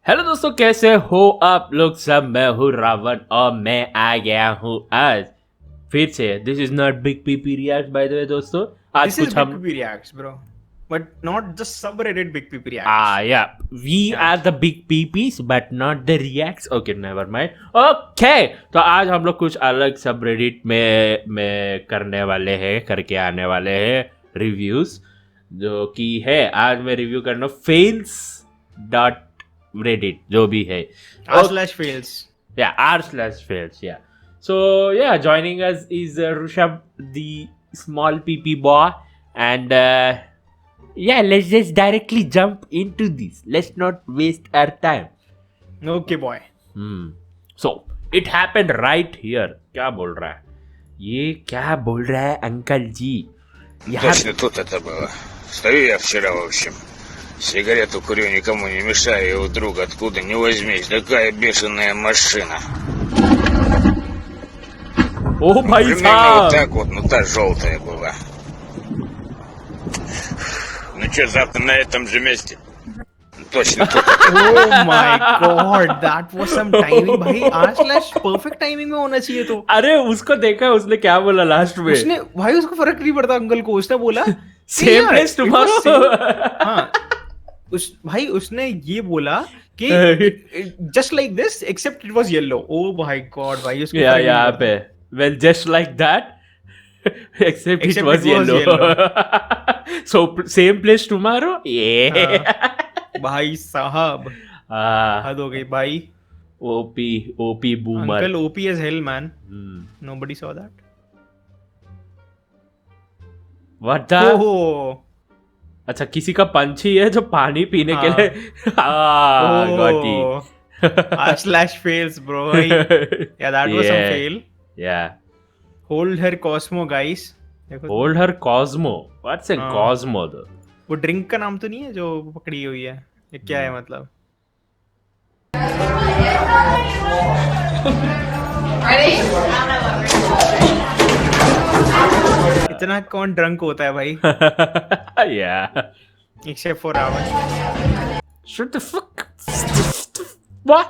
Hello दोस्तों, कैसे हो आप लोग सब। मैं हूँ रावण और मैं आ गया हूँ आज फिर से। This is not big PP react by the way दोस्तों। आज This is कुछ Big हम PP Reacts, bro. But not the subreddit Big PP Reacts. या we Yeah. Are the big PPs but not the reacts. Okay never mind. Okay तो आज हम लोग कुछ अलग सब रेडिट में करके आने वाले हैं रिव्यूज, जो कि है आज मैं रिव्यू करना फेल्स डॉट रेडिट जो भी है। R/fails. Yeah, r/fails. Yeah. So yeah, joining us is Rushabh, the small PP boy, and yeah, let's just directly jump into this. Let's not waste our time. Okay, boy. So it happened right here. क्या बोल रहा है ये? क्या बोल रहा है uncle जी? यहाँ Точно тут это было. Стою я вчера, в общем. Сигарету курю, никому не мешаю, и вдруг, откуда ни возьмись, такая бешеная машина. ओ भाई Примерно вот साहब, так вот, ну та желтая была. Ну что, завтра на этом же месте? Точно тут. Oh my god, that was some timing, भाई. R/perfect timing में होना चाहिए तो. अरे उसको देखा उसने क्या बोला लास्ट में? उसने भाई उसको फर्क नहीं पड़ता अंकल को. उसने बोला सेम प्लेस टुमारो। हाँ भाई उसने ये बोला कि just like this except it was yellow. Oh my god भाई उसको या फर्क नहीं यहाँ पड़ता. पे well just like that except it was yellow. So same place tomorrow. ये भाई साहब हद हो गई भाई. OP boomer. Uncle OP as hell, man. Nobody saw that. What the? Oh, अच्छा, किसी का पंछी है जो पानी पीने के लिए got it. R/fails, bro. Yeah, that was some Yeah. fail. या Hold her Cosmo, guys. देखो होल्ड हर कॉस्मो. व्हाट्स ए हाँ. कॉस्मो दो? वो ड्रिंक का नाम तो नहीं है जो पकड़ी हुई है. ये क्या है मतलब? इतना कौन ड्रंक होता है भाई? या Except for Ravan. Shut the fuck. What?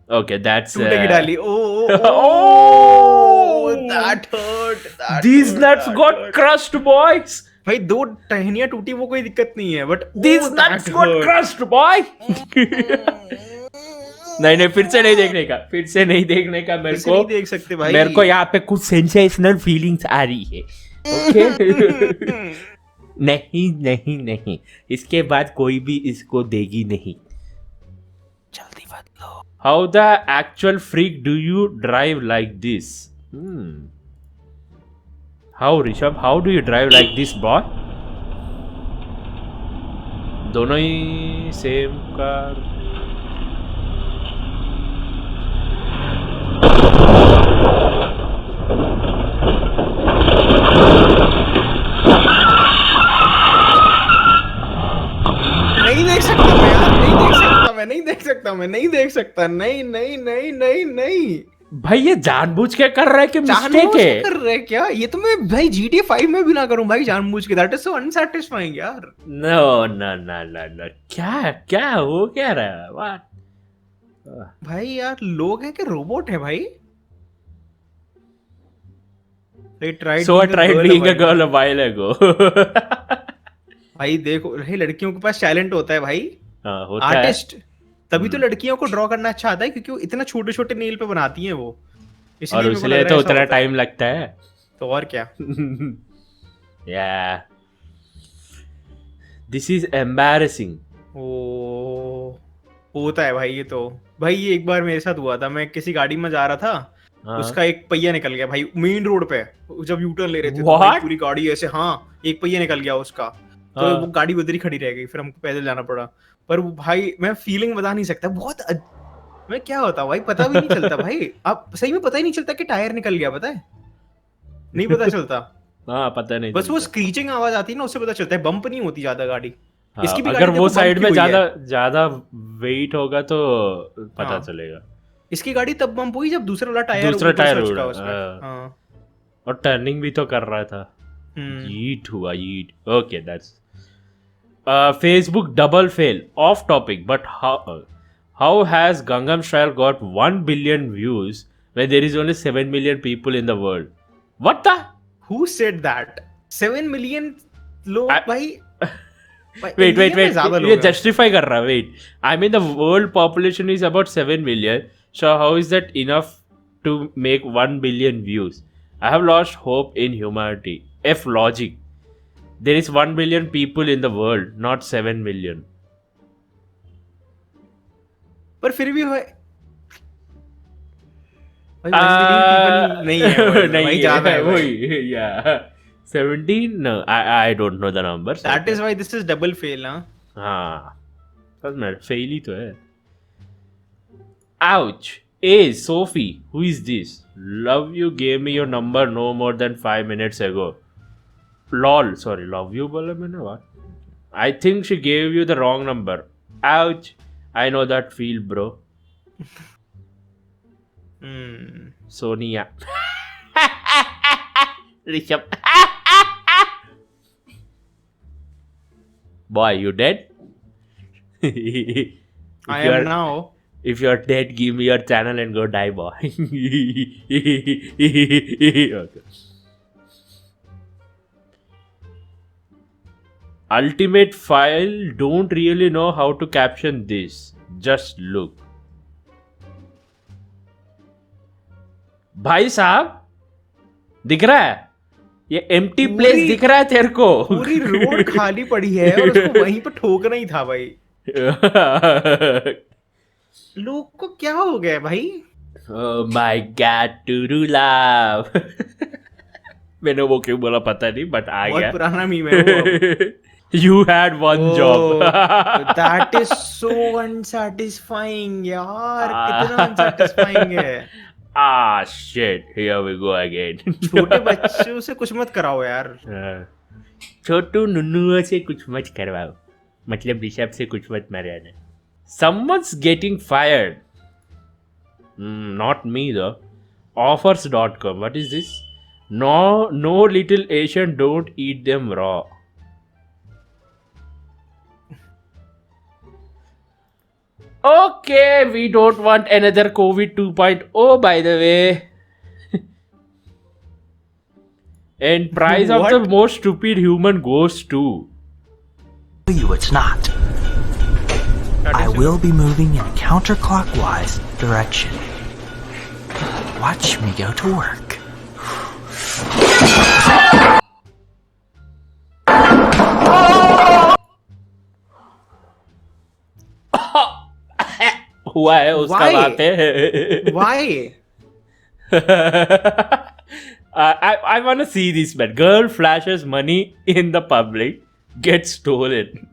Okay, that's. टूटे की डाली. Oh, Oh! that hurt. These nuts got crushed, boys. भाई दो टहनियां टूटी वो कोई दिक्कत नहीं है, but These nuts got crushed, boy. नहीं, फिर से नहीं देखने का. मेरे को नहीं देख सकते भाई. मेरे को यहाँ पे कुछ सेंसेशनल फीलिंग्स आ रही है. ओके. नहीं, इसके बाद कोई भी इसको देगी नहीं. जल्दी मत लो. How the actual freak do you drive like this? How, Rishabh? How do you drive like this, boy? दोनों ही सेम कार. नहीं देख सकता मैं यार. नहीं देख सकता. नहीं. भाई ये जानबूझ के कर रहा है कि मिस्टेक जानबूझ के है? कर रहे हैं क्या? ये तो मैं भाई GTA 5 में भी ना करूं भाई जानबूझ के. दैट इज सो अनसैटिस्फाइंग यार. No. क्या हो क्या रहा है? What? भाई यार लोग हैं कि रोबोट है भाई? They tried So I being a tried girl being a while girl a while ago. भाई देखो भाई लड़कियों के पास टैलेंट होता है भाई. हाँ, होता है. आर्टिस्ट. तभी तो लड़कियों को ड्रॉ करना अच्छा आता है क्योंकि वो इतना छोटे छोटे नेल पे बनाती हैं वो. और मेरे को उसलिए लग तो रहा है ऐसा उतना होता है. टाइम लगता है. तो और क्या. Yeah. This is embarrassing. ओ होता है भाई ये तो. भाई ये एक बार मेरे साथ हुआ था. मैं किसी गाड़ी में जा रहा था. हाँ. उसका एक पहिया निकल गया भाई मेन रोड पे. जब यूटर्न ले रहे थे तो What? भाई पूरी गाड़ी ऐसे. हाँ एक पहिया निकल गया उसका. तो हाँ. वो गाड़ी उधर ही खड़ी रह गई. फिर हमको पैदल जाना पड़ा. पर वो भाई मैं फीलिंग बता नहीं सकता. मैं क्या होता भाई पता भी नहीं चलता भाई. आप सही में पता ही नहीं चलता कि टायर निकल गया. पता है नहीं पता चलता. हाँ, पता नहीं बस वो चलता. स्क्रीचिंग आवाज आती है ना उससे पता चलता है. बम्प नहीं होती ज्यादा गाड़ी. हाँ, इसकी भी अगर गाड़ी वो देखो साइड बम्प में की हुई है. ज्यादा वेट होगा तो पता हाँ. चलेगा. इसकी गाड़ी तब बम्प हुई जब दूसरा वाला टायर दूसरा ऊपर से टायर चढ़ा उड़ा. उसमें. हाँ. हाँ. और टर्निंग भी तो कर रहा था. हम्म. ईट हुआ eat. Okay that's Facebook double fail. Off topic, but how has Gangnam Style got 1 billion views when there is only 7 million people in the world? What the? Who said that? 7 million लोग I- भाई Wait. ज्यादा ये लोग हैं। justify कर रहा. Wait. I mean the world population is about 7 million. So how is that enough to make 1 billion views? I have lost hope in humanity. F logic. There is 1 billion people in the world, not 7 million. पर फिर भी भाई 1 billion people नहीं है भाई ज्यादा है भाई। वही, yeah. 17? No, I don't know the numbers. That is why this is double fail, हाँ। हाँ, सच में फेल ही तो है. Ouch. Hey, Sophie, who is this? Love you gave me your number no more than 5 minutes ago. Lol, sorry, love you बोला मैंने what? I think she gave you the wrong number. Ouch. I know that feel, bro. Sonia. Rishabh. Boy, you dead? If I you am are- now. If you're dead, give me your channel and go die, boy. Okay. Ultimate file don't really know how to caption this. Just look. भाई साहब दिख रहा है ये empty place पूरी- दिख रहा है तेरे को पूरी रोड खाली पड़ी है और उसको वहीं पर ठोकना ही था भाई। लोग को क्या हो गया है भाई? Oh my god, to love. मैंने वो क्यों बोला पता नहीं बट आ बहुत गया. पुराना मीम है वो। You had one job. That is so unsatisfying यार, कितना unsatisfying है। Ah shit, here we go again. छोटे बच्चों से कुछ मत कराओ यार। छोटू नुन्नुओं से कुछ मत करवाओ मतलब ऋषभ से कुछ मत मराना. Someone's getting fired. Not me though. Offers.com. What is this? No little Asian don't eat them raw. Okay, we don't want another COVID 2.0 by the way. And prize of the What? most stupid human goes to. You it's not. I will be moving in a counterclockwise direction. Watch me go to work. हुआ है उसका Why? वहां पे. Why? I want to see this man. Girl flashes money in the public, gets stolen.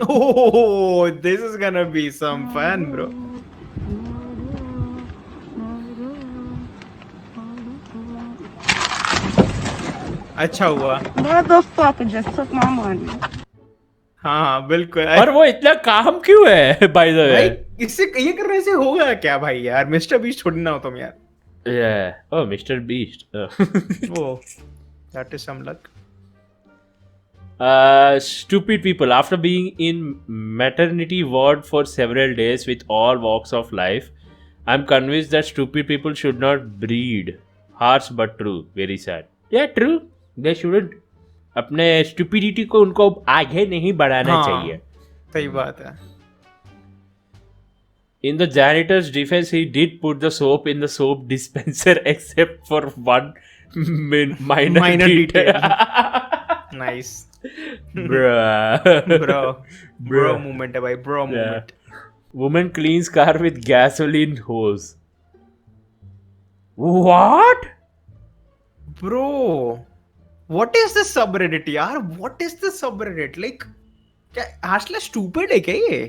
Oh, this is gonna be some fun, bro. अच्छा हुआ। Motherfucker just took my money. हाँ बिल्कुल। और वो इतना काम क्यों है बाय द भाई वे. इससे ये करने से होगा क्या भाई यार? मिस्टर बीस्ट छोड़ना ना हो तुम यार। Oh, Mr. Beast. Oh, that is some luck. Stupid people. After being in maternity ward for several days with all walks of life, I'm convinced that stupid people should not breed. Harsh but true. Very sad. Yeah, true. They shouldn't. अपने stupidity को उनको आगे नहीं बढ़ाना हाँ, चाहिए. सही बात है। In the janitor's defense, he did put the soap in the soap dispenser except for one minor detail. Nice. Bruh. Bro moment है भाई, bro moment. Woman cleans car with gasoline hose. What? Bro, what is this subreddit यार? What is this subreddit? Like, क्या Ashla stupid है क्या ये?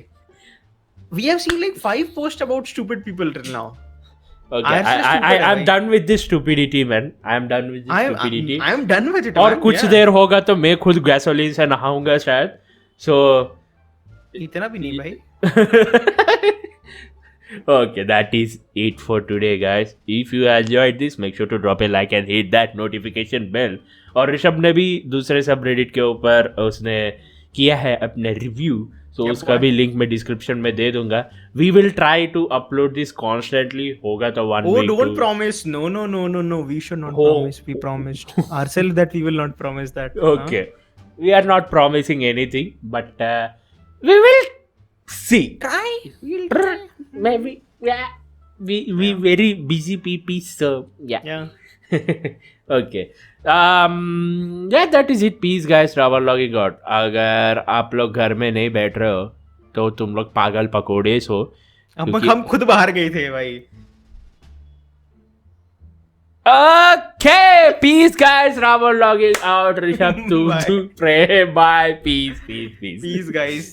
We have seen like 5 posts about stupid people till now. Okay, I'm done with this stupidity, man. I'm done with this stupidity. I am done with it. और man, कुछ yeah. देर होगा तो मैं खुद gasoline से नहाऊंगा शायद. So इतना भी नहीं भाई. Okay, that is it for today, guys. If you enjoyed this, make sure to drop a like and hit that notification bell. और ऋषभ ने भी दूसरे सबरेडिट के ऊपर उसने किया है अपने रिव्यू, तो क्या उसका बात भी लिंक मैं डिस्क्रिप्शन में दे दूंगा. We will try to upload this constantly. होगा तो 1 Oh, week. don't promise. No. We should not Oh. promise. We promised ourselves that we will not promise that. Okay. We are not promising anything, but we will see. Try. We'll Try. Maybe. Yeah. We very busy people, so yeah. Yeah. Okay. Yeah, that is it. Peace, guys. Travel logging out. अगर आप लोग घर में नहीं बैठ रहे हो तो तुम लोग पागल पकोड़े हो. हम खुद बाहर गए थे भाई. Okay, peace, guys. Travel logging out. Rishabh, to Bye. pray. Bye. Peace. Peace, guys.